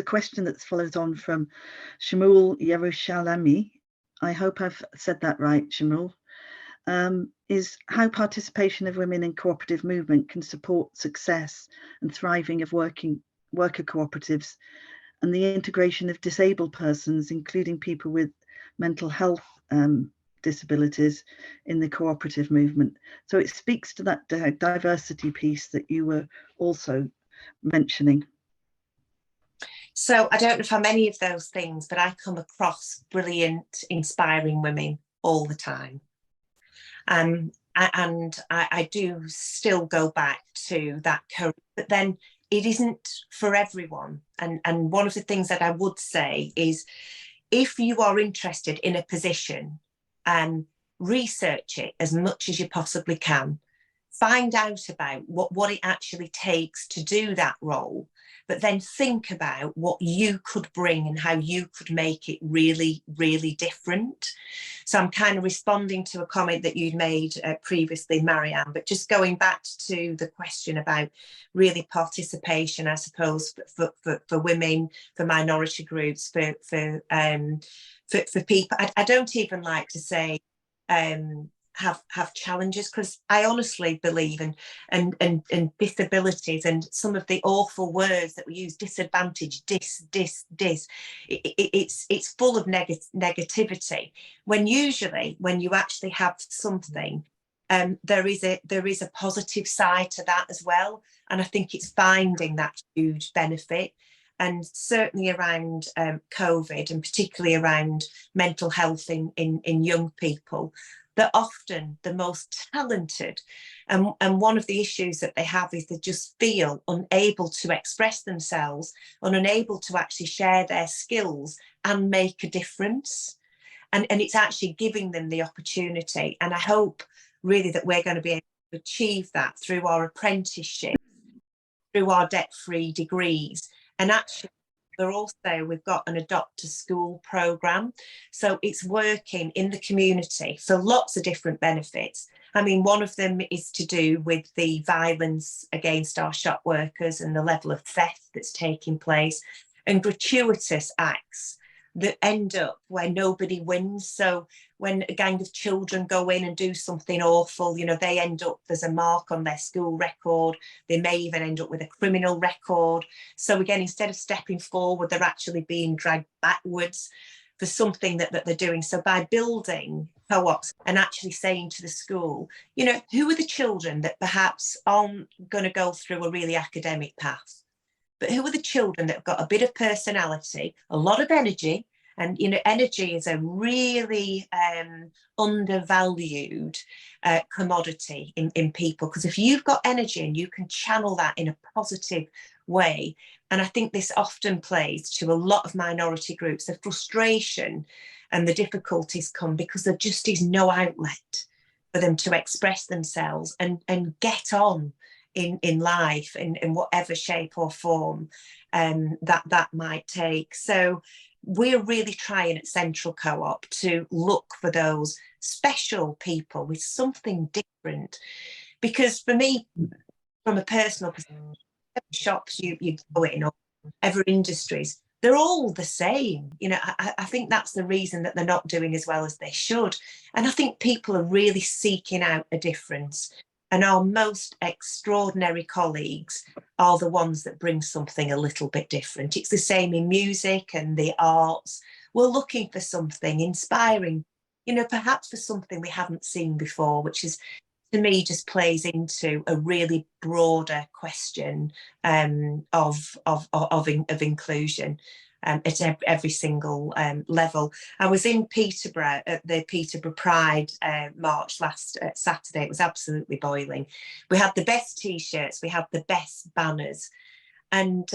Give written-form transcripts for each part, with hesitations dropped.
question that follows on from Shmuel Yerushalami. I hope I've said that right, Shmuel. Is how participation of women in cooperative movement can support success and thriving of worker cooperatives, and the integration of disabled persons, including people with mental health disabilities, in the cooperative movement. So it speaks to that diversity piece that you were also mentioning. So I don't know if I'm any of those things, but I come across brilliant, inspiring women all the time. And I do still go back to that courage, but then it isn't for everyone. And one of the things that I would say is, if you are interested in a position, research it as much as you possibly can. Find out about what it actually takes to do that role, but then think about what you could bring and how you could make it really, really different. So I'm kind of responding to a comment that you'd made previously, Marianne, but just going back to the question about really participation, I suppose, for women, for minority groups, for people. I don't even like to say have challenges, because I honestly believe and disabilities and some of the awful words that we use, disadvantage, it's full of negativity, when usually when you actually have something, there is a positive side to that as well. And I think it's finding that huge benefit. And certainly around COVID, and particularly around mental health in young people, they're often the most talented. And one of the issues that they have is they just feel unable to express themselves and unable to actually share their skills and make a difference. And it's actually giving them the opportunity. And I hope really that we're going to be able to achieve that through our apprenticeship, through our debt-free degrees. And actually, we've got an adopt to school programme. So it's working in the community for lots of different benefits. I mean, one of them is to do with the violence against our shop workers and the level of theft that's taking place, and gratuitous acts that end up where nobody wins. So when a gang of children go in and do something awful, you know, they end up, there's a mark on their school record. They may even end up with a criminal record. So again, instead of stepping forward, they're actually being dragged backwards for something that they're doing. So by building co-ops and actually saying to the school, you know, who are the children that perhaps aren't going to go through a really academic path, but who are the children that have got a bit of personality, a lot of energy? And, you know, energy is a really undervalued commodity in people, because if you've got energy and you can channel that in a positive way, and I think this often plays to a lot of minority groups, the frustration and the difficulties come because there just is no outlet for them to express themselves and get on in life in whatever shape or form that might take. So we're really trying at Central Co-op to look for those special people with something different. Because for me, from a personal perspective, shops you go in, or every industries, they're all the same. You know, I think that's the reason that they're not doing as well as they should. And I think people are really seeking out a difference. And our most extraordinary colleagues are the ones that bring something a little bit different. It's the same in music and the arts. We're looking for something inspiring, you know, perhaps for something we haven't seen before, which is, to me, just plays into a really broader question of inclusion. At every single level. I was in Peterborough at the Peterborough Pride march last Saturday. It was absolutely boiling. We had the best T-shirts, we had the best banners. And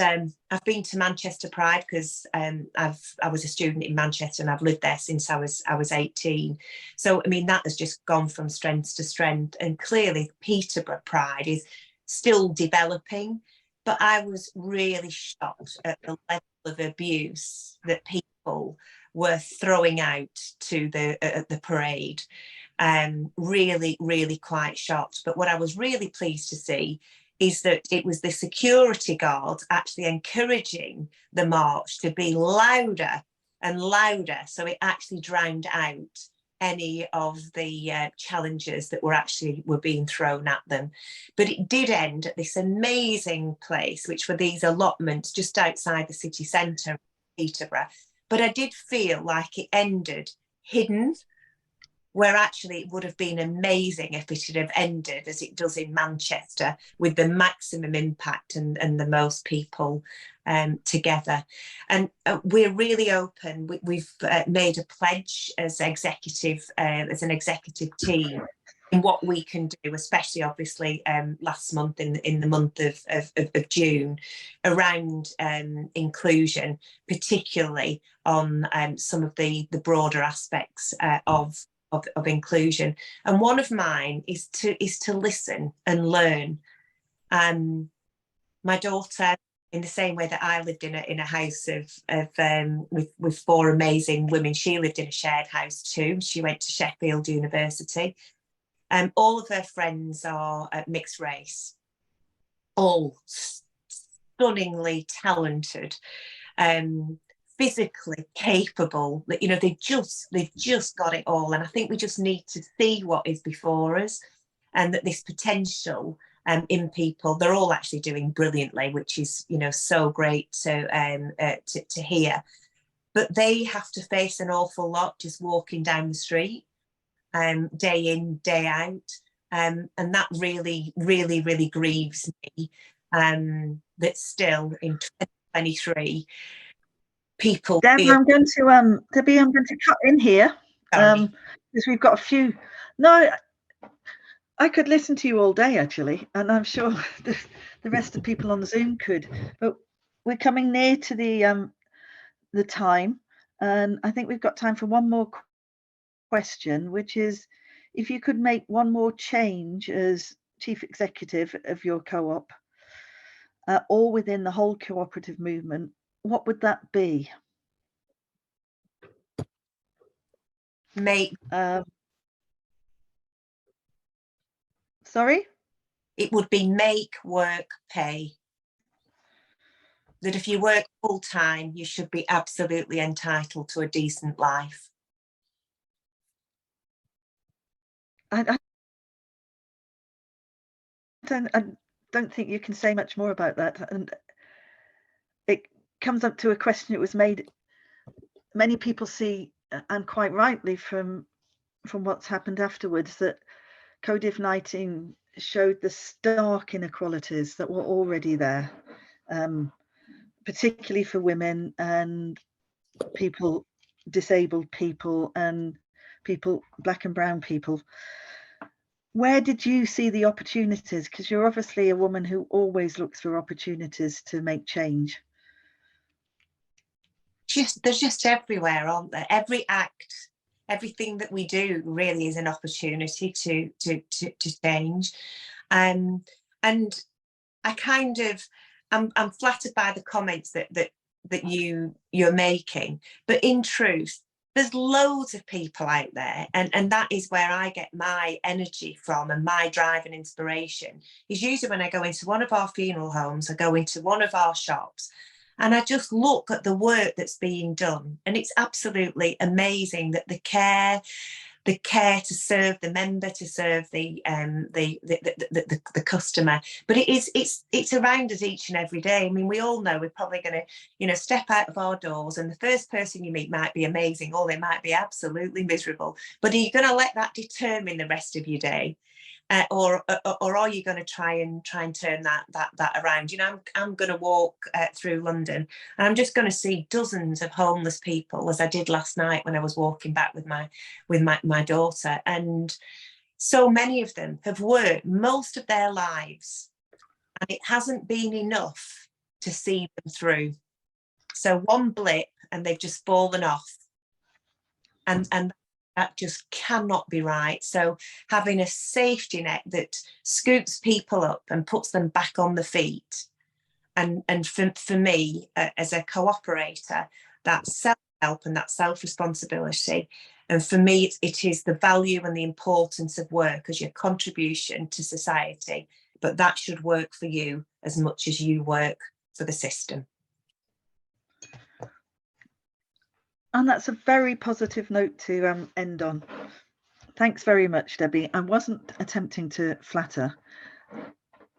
I've been to Manchester Pride because I was a student in Manchester and I've lived there since I was 18. So, I mean, that has just gone from strength to strength. And clearly Peterborough Pride is still developing. But I was really shocked at the level of abuse that people were throwing out to the parade. Really, really quite shocked. But what I was really pleased to see is that it was the security guards actually encouraging the march to be louder and louder, so it actually drowned out any of the challenges that were being thrown at them. But it did end at this amazing place, which were these allotments just outside the city centre, Peterborough. But I did feel like it ended hidden, where actually it would have been amazing if it had have ended as it does in Manchester, with the maximum impact and the most people together. And we're really open. We've made a pledge as an executive team in what we can do, especially obviously last month in the month of June, around inclusion, particularly on some of the broader aspects of inclusion. And one of mine is to listen and learn. My daughter, in the same way that I lived in a house with four amazing women, she lived in a shared house too. She went to Sheffield University. All of her friends are mixed race, all stunningly talented, physically capable. You know, they've just got it all. And I think we just need to see what is before us, and that this potential in people, they're all actually doing brilliantly, which is, you know, so great to hear. But they have to face an awful lot just walking down the street, day in, day out. And that really, really, really grieves me, that still in 2023, people Deb, feel... I'm going to cut in here, because we've got a few. No, I could listen to you all day actually, and I'm sure the rest of the people on the Zoom could. But we're coming near to the time, and I think we've got time for one more question, which is, if you could make one more change as chief executive of your co-op, or within the whole cooperative movement, what would that be? Sorry? It would be make work pay. That if you work full time, you should be absolutely entitled to a decent life. I don't think you can say much more about that. And it comes up to a question that was made. Many people see, and quite rightly from what's happened afterwards, that COVID-19 showed the stark inequalities that were already there, particularly for women and people, disabled people, and people, black and brown people. Where did you see the opportunities? Because you're obviously a woman who always looks for opportunities to make change. There's just everywhere, aren't there? Every act, everything that we do really is an opportunity to change. And I kind of, I'm flattered by the comments that you're making, but in truth, there's loads of people out there, and that is where I get my energy from, and my drive and inspiration is usually when I go into one of our funeral homes, I go into one of our shops, and I just look at the work that's being done, and it's absolutely amazing that the care to serve the member, to serve the customer. But it's around us each and every day. I mean, we all know we're probably going to, you know, step out of our doors, and the first person you meet might be amazing, or they might be absolutely miserable. But are you going to let that determine the rest of your day? Or are you going to try and turn that around? You know, I'm going to walk through London, and I'm just going to see dozens of homeless people, as I did last night when I was walking back with my daughter. And so many of them have worked most of their lives, and it hasn't been enough to see them through. So one blip and they've just fallen off, and that just cannot be right. So having a safety net that scoops people up and puts them back on the feet, and for me, as a cooperator, that self-help and that self-responsibility. And for me, it is the value and the importance of work as your contribution to society, but that should work for you as much as you work for the system. And that's a very positive note to end on. Thanks very much, Debbie. I wasn't attempting to flatter.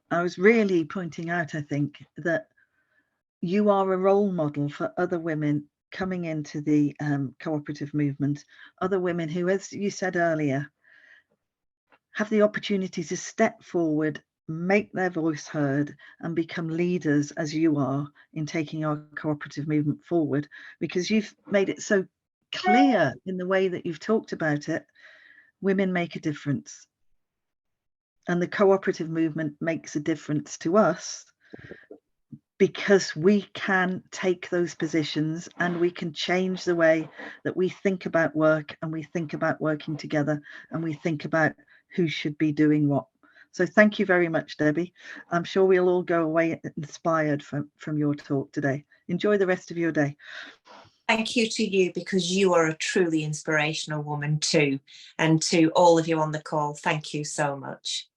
I was really pointing out, I think, that you are a role model for other women coming into the cooperative movement, other women who, as you said earlier, have the opportunity to step forward, make their voice heard, and become leaders as you are in taking our cooperative movement forward, because you've made it so clear in the way that you've talked about it. Women make a difference, and the cooperative movement makes a difference to us because we can take those positions and we can change the way that we think about work, and we think about working together, and we think about who should be doing what. So thank you very much, Debbie. I'm sure we'll all go away inspired from your talk today. Enjoy the rest of your day. Thank you to you, because you are a truly inspirational woman too. And to all of you on the call, thank you so much.